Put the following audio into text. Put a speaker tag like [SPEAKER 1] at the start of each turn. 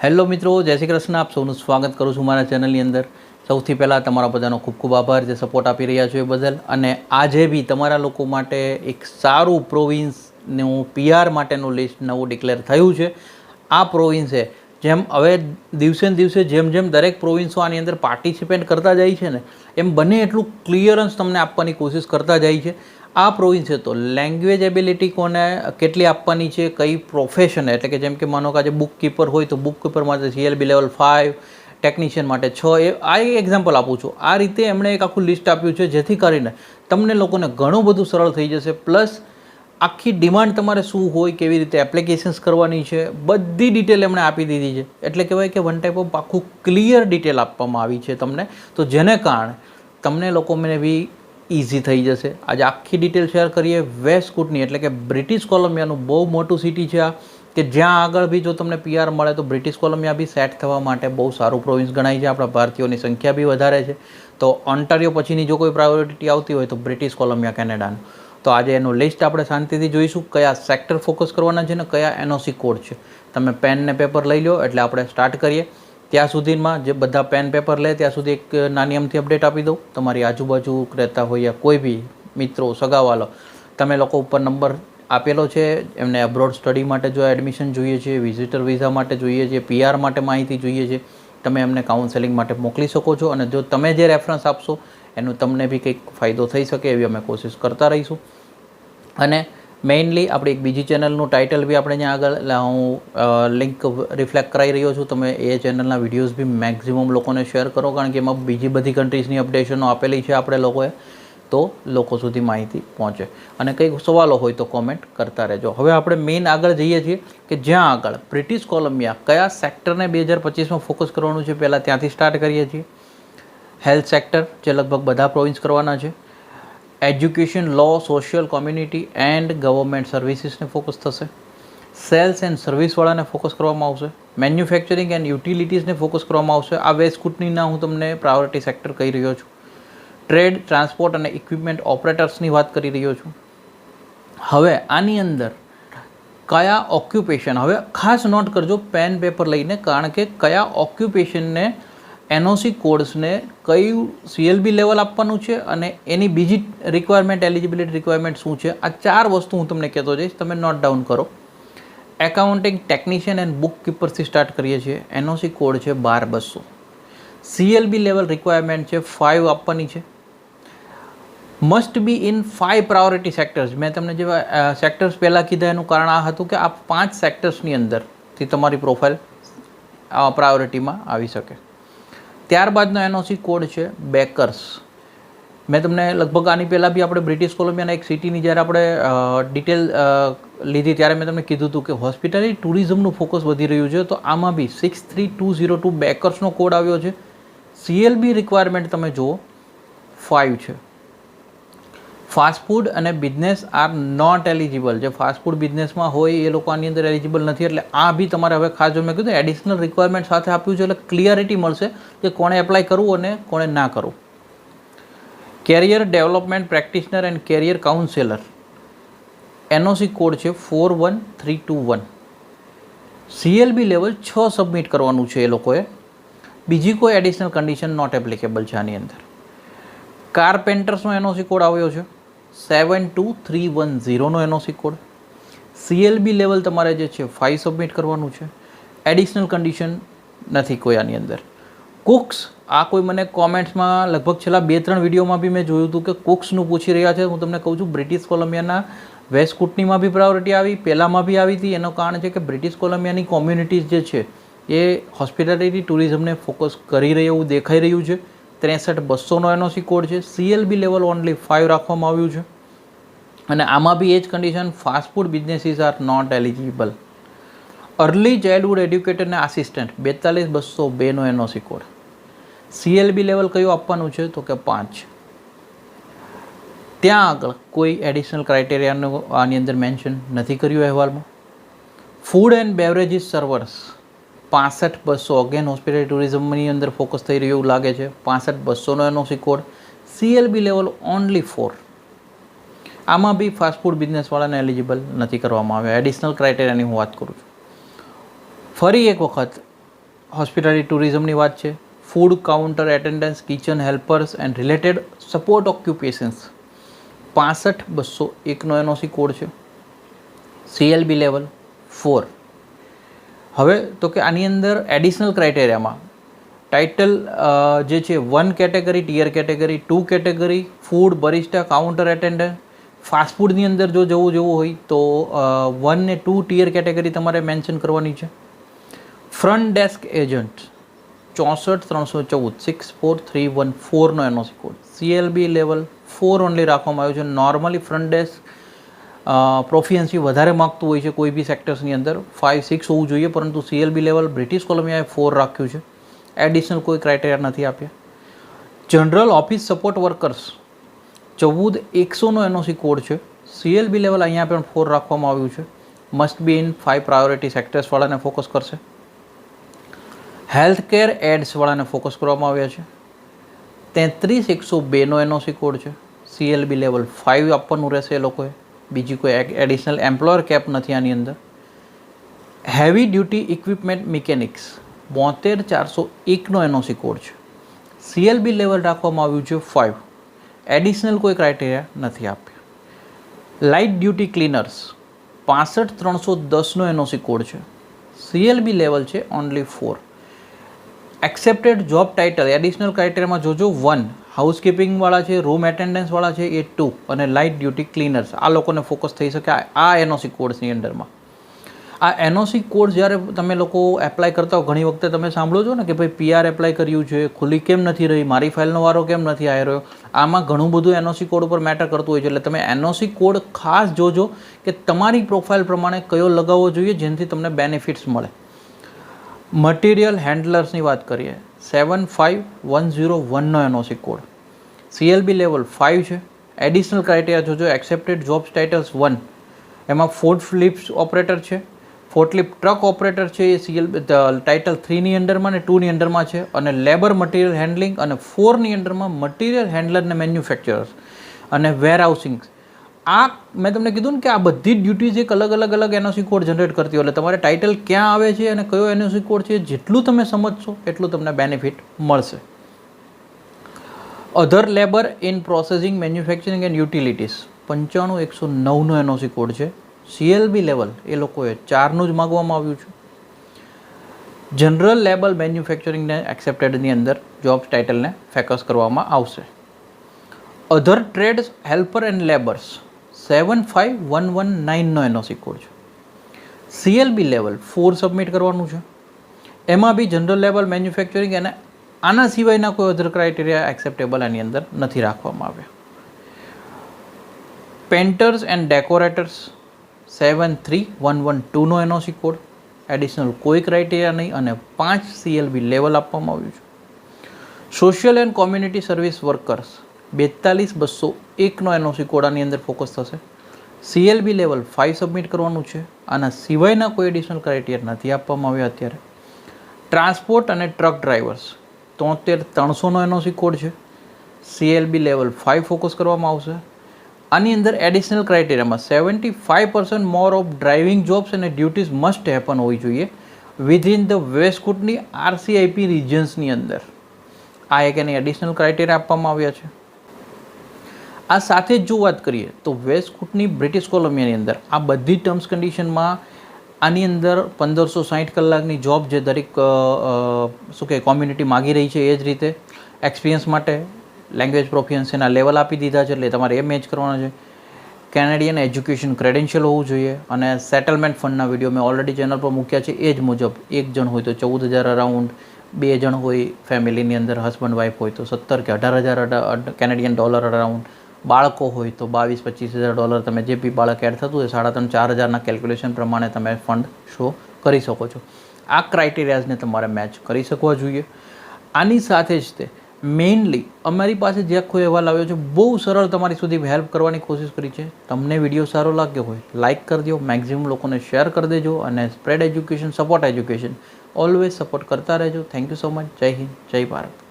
[SPEAKER 1] Hello મિત્રો, જય શ્રી કૃષ્ણ. આપ સૌનું સ્વાગત કરું છું મારા ચેનલની અંદર. સૌથી પહેલાં તમારા બધાનો ખૂબ ખૂબ આભાર જે સપોર્ટ આપી રહ્યા છો એ બદલ. અને આજે બી તમારા લોકો માટે એક સારું પ્રોવિન્સનું પીઆર માટેનું લિસ્ટ નવું ડિક્લેર થયું છે. આ પ્રોવિન્સે જેમ હવે દિવસે ને દિવસે જેમ જેમ દરેક પ્રોવિન્સો આની અંદર પાર્ટિસિપેટ કરતા જાય છે ને, એમ બને એટલું ક્લિયરન્સ તમને આપવાની કોશિશ કરતા જાય છે. આ પ્રોવિન્સે તો લેંગ્વેજ એબિલિટી કોને કેટલી આપવાની છે, કઈ પ્રોફેશન, એટલે કે જેમ કે માનો કે આજે બુક કીપર હોય તો બુક કીપર માટે CLB લેવલ 5, ટેકનિશિયન માટે 6. આ એક એક્ઝામ્પલ આપું છું. આ રીતે એમણે એક આખું લિસ્ટ આપ્યું છે જેથી કરીને તમને લોકોને ઘણું બધું સરળ થઈ જશે. પ્લસ આખી ડિમાન્ડ તમારે શું હોય, કેવી રીતે એપ્લિકેશન્સ કરવાની છે, બધી ડિટેલ એમણે આપી દીધી છે. એટલે કહેવાય કે વન ટાઈપ ઓફ આખું ક્લિયર ડિટેલ આપવામાં આવી છે તમને, તો જેને કારણે તમને લોકોને બી ઇઝી થઈ જશે. આજે આખી ડિટેલ શેર કરીએ વેસ્ટ કૂટની, એટલે કે બ્રિટિશ કોલંબિયાનું બહુ મોટું સિટી છે આ, કે જ્યાં આગળ બી જો તમને PR મળે તો બ્રિટિશ કોલંબિયા બી સેટ થવા માટે બહુ સારું પ્રોવિન્સ ગણાય છે. આપણા ભારતીયોની સંખ્યા બી વધારે છે, તો ઓન્ટારિયો પછીની જો કોઈ પ્રાયોરિટી આવતી હોય તો બ્રિટિશ કોલંબિયા કેનેડાનું. તો આજે એનું લિસ્ટ આપણે શાંતિથી જોઈશું, કયા સેક્ટર ફોકસ કરવાના છે ને કયા NOC કોડ છે. તમે પેન ને પેપર લઈ લો એટલે આપણે સ્ટાર્ટ કરીએ. ત્યાં સુધીમાં જે બધા પેન પેપર લે ત્યાં સુધી એક નાની અમથી અપડેટ આપી દઉં. તમારી આજુબાજુ રહેતા હોય યા કોઈ બી મિત્રો સગાવાલો, તમે લોકો ઉપર નંબર આપેલો છે. એમને અબ્રોડ સ્ટડી માટે જો એડમિશન જોઈએ છે, વિઝિટર વિઝા માટે જોઈએ છે, PR માટે માહિતી જોઈએ છે, તમે એમને કાઉન્સેલિંગ માટે મોકલી શકો છો. અને જો તમે જે રેફરન્સ આપશો એનું તમને બી કંઈક ફાયદો થઈ શકે એવી અમે કોશિશ કરતા રહીશું. અને મેઇનલી આપણી એક બીજી ચેનલનું ટાઇટલ બી આપણે ત્યાં આગળ હું લિંક રિફ્લેક્ટ કરાવી રહ્યો છું. તમે એ ચેનલના વિડીયોઝ બી મેક્ઝિમમ લોકોને શેર કરો, કારણ કે એમાં બીજી બધી કન્ટ્રીઝની અપડેશનો આપેલી છે આપણે લોકોએ, તો લોકો સુધી માહિતી પહોંચે. અને કંઈક સવાલો હોય તો કોમેન્ટ કરતા રહેજો. હવે આપણે મેઇન આગળ જઈએ છીએ કે જ્યાં આગળ બ્રિટિશ કોલંબિયા કયા સેક્ટરને 2025માં ફોકસ કરવાનું છે, પહેલાં ત્યાંથી સ્ટાર્ટ કરીએ છીએ. હેલ્થ સેક્ટર, જે લગભગ બધા પ્રોવિન્સ કરવાના છે. Education, law, social, community and government સર્વિસીસને ફોકસ થશે. સેલ્સ એન્ડ સર્વિસવાળાને ફોકસ કરવામાં આવશે. મેન્યુફેક્ચરિંગ એન્ડ યુટિલિટીઝને ફોકસ કરવામાં આવશે. આ વેસ્ટ કૂટનીના હું તમને પ્રાયોરિટી સેક્ટર કહી રહ્યો છું. ટ્રેડ, ટ્રાન્સપોર્ટ અને ઇક્વિપમેન્ટ ઓપરેટર્સની વાત કરી રહ્યો છું. હવે આની અંદર કયા ઓક્યુપેશન, હવે ખાસ નોટ કરજો પેન પેપર લઈને, કારણ કે કયા ઓક્યુપેશનને NOC કોડ્સને કયું CLB લેવલ આપવાનું છે અને એની બીજી રિક્વાયરમેન્ટ, એલિજિબિલિટી રિક્વાયરમેન્ટ શું છે, આ 4 વસ્તુ હું તમને કહેતો જઈશ, તમે નોટ ડાઉન કરો. એકાઉન્ટિંગ, ટેકનિશિયન એન્ડ બુક કીપરથી સ્ટાર્ટ કરીએ છીએ. NOC કોડ છે 12200. CLB લેવલ રિક્વાયરમેન્ટ છે 5 આપવાની છે. Must be in 5 priority sectors. મેં તમને જેવા સેક્ટર્સ પહેલાં કીધા એનું કારણ આ હતું કે આ 5 સેક્ટર્સની અંદરથી તમારી પ્રોફાઇલ પ્રાયોરિટીમાં આવી શકે. ત્યારબાદનો NOC કોડ છે બેકર્સ. મેં તમને લગભગ આની પહેલાં બી આપણે બ્રિટિશ કોલંબિયાના એક સિટીની જ્યારે આપણે ડિટેલ લીધી ત્યારે મેં તમને કીધું હતું કે હોસ્પિટાલિટી ટુરિઝમનું ફોકસ વધી રહ્યું છે, તો આમાં બી 63202 બેકર્સનો કોડ આવ્યો છે. CLB રિક્વાયરમેન્ટ તમે જુઓ 5 છે. ફાસ્ટ ફૂડ અને બિઝનેસ આર નોટ એલિજિબલ. જે ફાસ્ટ ફૂડ બિઝનેસમાં હોય એ લોકો આની અંદર એલિજિબલ નથી. એટલે આ બી તમારે હવે ખાસ જો મેં કીધું એડિશનલ રિક્વાયરમેન્ટ સાથે આપ્યું છે, એટલે ક્લિયરિટી મળશે કે કોણે એપ્લાય કરવું અને કોણે ના કરવું. Career development practitioner and career counsellor, NOC code છે 41321. CLB લેવલ 6 સબમિટ કરવાનું છે એ લોકોએ. બીજી કોઈ એડિશનલ કન્ડિશન નોટ એપ્લિકેબલ છે આની અંદર. કારપેન્ટર્સનો NOC કોડ આવ્યો છે 72310નો NOC કોડ. CLB લેવલ તમારે જે છે 5 સબમિટ કરવાનું છે. એડિશનલ કન્ડિશન નથી કોઈ આની અંદર. કુક્સ, આ કોઈ મને કોમેન્ટ્સમાં લગભગ છેલ્લા 2-3 વિડીયોમાં બી મેં જોયું હતું કે કુક્સનું પૂછી રહ્યા છે. હું તમને કહું છું બ્રિટિશ કોલંબિયાના વેસ્ટ કૂટનીમાં બી પ્રાયોરિટી આવી, પહેલાંમાં બી આવી હતી. એનું કારણ છે કે બ્રિટિશ કોલંબિયાની કોમ્યુનિટીઝ જે છે એ હોસ્પિટાલિટી ટુરિઝમને ફોકસ કરી રહી એવું દેખાઈ રહ્યું છે. 63200નો NOC કોડ છે. CLB લેવલ ઓનલી 5 રાખવામાં આવ્યું છે. અને આમાં બી એ જ condition, fast food businesses are not eligible. Early childhood educator અને આસિસ્ટન્ટ 42202નો NOC કોડ. CLB લેવલ કયું આપવાનું છે તો કે 5. ત્યાં આગળ કોઈ એડિશનલ ક્રાઇટેરિયાનું આની અંદર મેન્શન નથી કર્યું અહેવાલમાં. Food and beverages servers 65200, again hospitality ટુરિઝમની અંદર ફોકસ થઈ રહ્યું એવું લાગે છે. 65200નો NOC code. CLB level only 4. આમાં બી ફાસ્ટ ફૂડ બિઝનેસવાળાને એલિજિબલ નથી કરવામાં આવ્યા. એડિશનલ ક્રાઇટેરિયાની હું વાત કરું છું. ફરી એક વખત હોસ્પિટાલિટી ટુરિઝમની વાત છે, food counter attendance, kitchen helpers and related support occupations 65,201નો એનઓસી કોડ છે. CLB level 4. હવે તો કે આની અંદર એડિશનલ ક્રાઇટેરિયામાં ટાઇટલ જે છે 1 category tier category, 2 category food barista counter attendant, ફાસ્ટફૂડની અંદર જો જવું હોય તો 1 ને 2 ટિયર કેટેગરી તમારે મેન્શન કરવાની છે. ફ્રન્ટ ડેસ્ક એજન્ટ 64,314 64314નો NOC code. CLB level 4 only રાખવામાં આવ્યો છે. નોર્મલી ફ્રન્ટ ડેસ્ક પ્રોફિયન્સી વધારે માગતું હોય છે કોઈ બી સેક્ટર્સની અંદર, 5-6 હોવું જોઈએ, પરંતુ CLB લેવલ બ્રિટિશ કોલંબિયાએ 4 રાખ્યું છે. એડિશનલ કોઈ ક્રાઇટેરિયા નથી આપ્યા. જનરલ ઓફિસ સપોર્ટ વર્કર્સ 14,100નો એનઓસી કોડ છે. CLB લેવલ અહીંયા પણ 4 રાખવામાં આવ્યું છે. મસ્ટ બી ઇન 5 પ્રાયોરિટી સેક્ટર્સવાળાને ફોકસ કરશે. હેલ્થ કેર એડ્સવાળાને ફોકસ કરવામાં આવ્યા છે. 33,102નો એનઓસી કોડ છે. CLB લેવલ 5 આપવાનું રહેશે એ લોકોએ. બીજી કોઈ એડિશનલ એમ્પ્લોયર કેપ નથી આની અંદર. હેવી ડ્યુટી ઇક્વિપમેન્ટ મિકેનિક્સ 72,401નો એનઓસી કોડ છે. CLB લેવલ રાખવામાં આવ્યું છે 5. એડિશનલ કોઈ ક્રાઇટેરિયા નથી આપ્યા. લાઇટ ડ્યુટી ક્લીનર્સ 65,310નો એનઓસી કોડ છે. CLB લેવલ છે only 4. Accepted job title additional ક્રાઇટેરિયામાં જોજો 1 હાઉસકીપિંગવાળા છે, રૂમ એટેન્ડન્સવાળા છે એ 2 અને લાઇટ ડ્યુટી ક્લીનર્સ આ લોકોને ફોકસ થઈ શકે આ એનઓસી કોડ્સની અંડરમાં. આ એનઓસી કોડ જ્યારે તમે લોકો એપ્લાય કરતા હો ઘણી વખતે તમે સાંભળો છો ને કે ભાઈ PR એપ્લાય કર્યું છે, ખુલ્લી કેમ નથી રહી, મારી ફાઇલનો વારો કેમ નથી આવી રહ્યો. આમાં ઘણું બધું એનઓસી કોડ ઉપર મેટર કરતું હોય છે. એટલે તમે એનઓસી કોડ ખાસ જોજો કે તમારી પ્રોફાઇલ પ્રમાણે કયો લગાવવો જોઈએ જેનાથી તમને બેનિફિટ્સ મળે. મટીરિયલ હેન્ડલર્સની વાત કરીએ 75,101નો એનઓસી કોડ. CLB લેવલ 5 છે. એડિશનલ ક્રાઇટેરિયા જોજો. એક્સેપ્ટેડ જોબ્સ ટાઇટલ્સ 1 એમાં ફોર્કલિફ્ટ ઓપરેટર છે, ફોર્કલિફ્ટ ટ્રક ઓપરેટર છે એ CLB ટાઇટલ 3ની અંડરમાં અને 2ની અંડરમાં છે. અને લેબર મટીરિયલ હેન્ડલિંગ અને 4ની અંડરમાં મટીરિયલ હેન્ડલર ને મેન્યુફેક્ચરર્સ અને વેરહાઉસિંગ. આ મેં તમને કીધું ને કે આ બધી જ ડ્યુટીઝ એક અલગ એનઓસી કોડ જનરેટ કરતી હોય. એટલે તમારે ટાઇટલ ક્યાં આવે છે અને કયો એનઓસી કોડ છે જેટલું તમે સમજશો એટલું તમને બેનિફિટ મળશે. Other labour in processing manufacturing and utilities 95,109નો એનઓસી કોડ છે. CLB લેવલ એ લોકોએ 4નું જ માગવામાં આવ્યું છે. જનરલ લેબર મેન્યુફેક્ચરિંગને એક્સેપ્ટેડની અંદર જોબ્સ ટાઇટલને ફેકસ કરવામાં આવશે. Other trades helper and labours 75,119નો એનઓસી કોડ છે. CLB લેવલ 4 સબમિટ કરવાનું છે. એમાં બી જનરલ લેવલ મેન્યુફેક્ચરિંગ અને આના સિવાયના કોઈ અધર ક્રાઇટેરિયા એક્સેપ્ટેબલ આની અંદર નથી રાખવામાં આવ્યા. પેન્ટર્સ એન્ડ ડેકોરેટર્સ 73,112નો એનઓસી કોડ. એડિશનલ કોઈ ક્રાઇટેરિયા નહીં અને 5 CLB લેવલ આપવામાં આવ્યું છે. Social and community service workers 42,201નો એનઓસી કોડ આની અંદર ફોકસ થશે. CLB લેવલ 5 સબમિટ કરવાનું છે. આના સિવાયના કોઈ એડિશનલ ક્રાઇટેરિયા નથી આપવામાં આવ્યા અત્યારે. ટ્રાન્સપોર્ટ અને ટ્રક ડ્રાઈવર્સ 73,300નો એનઓસી કોડ છે. CLB લેવલ 5 ફોકસ કરવામાં આવશે. આની અંદર એડિશનલ ક્રાઇટેરિયામાં 75% મોર ઓફ ડ્રાઇવિંગ જોબ્સ અને ડ્યુટીઝ મસ્ટ હેપન હોવી જોઈએ વિધિન ધ વેસ્ટકૂટની RCIP રિજન્સની અંદર. આ એક એની એડિશનલ ક્રાઇટેરિયા આપવામાં આવ્યા છે. આ સાથે જ જો વાત કરીએ તો વેસ્ટકૂટની બ્રિટિશ કોલંબિયાની અંદર આ બધી ટર્મ્સ કન્ડિશનમાં આની અંદર 1,560 કલાકની જોબ જે દરેક શું કહે કોમ્યુનિટી માગી રહી છે એ જ રીતે એક્સપિરિયન્સ માટે લેંગ્વેજ પ્રોફિયન્સીના લેવલ આપી દીધા છે. એટલે તમારે એ મેચ કરવાના છે. કેનેડિયન એજ્યુકેશન ક્રેડેન્શિયલ હોવું જોઈએ અને સેટલમેન્ટ ફંડના વિડીયો મેં ઓલરેડી ચેનલ પર મૂક્યા છે. એ જ મુજબ એક જણ હોય તો 14,000 અરાઉન્ડ, 2 જણ હોય ફેમિલીની અંદર હસબન્ડ વાઈફ હોય તો 17 કે 18,000 કેનેડિયન ડોલર અરાઉન્ડ, બાળકો હોય તો 22-25,000 ડોલર. તમે જે બી બાળક એડ થતું હોય 3,500-4,000ના કેલ્ક્યુલેશન પ્રમાણે તમે ફંડ શો કરી શકો છો. આ ક્રાઇટેરિયાઝને તમારે મેચ કરી શકવા જોઈએ. આની સાથે જ તે મેઇનલી અમારી પાસે જે આખો અહેવાલ આવ્યો છે બહુ સરળ તમારી સુધી હેલ્પ કરવાની કોશિશ કરી છે. તમને વિડીયો સારો લાગ્યો હોય લાઇક કરી દો, મેક્સિમમ લોકોને શેર કરી દેજો અને spread education, support education always support કરતા રહેજો. Thank you so much. જય હિન્દ, જય ભારત.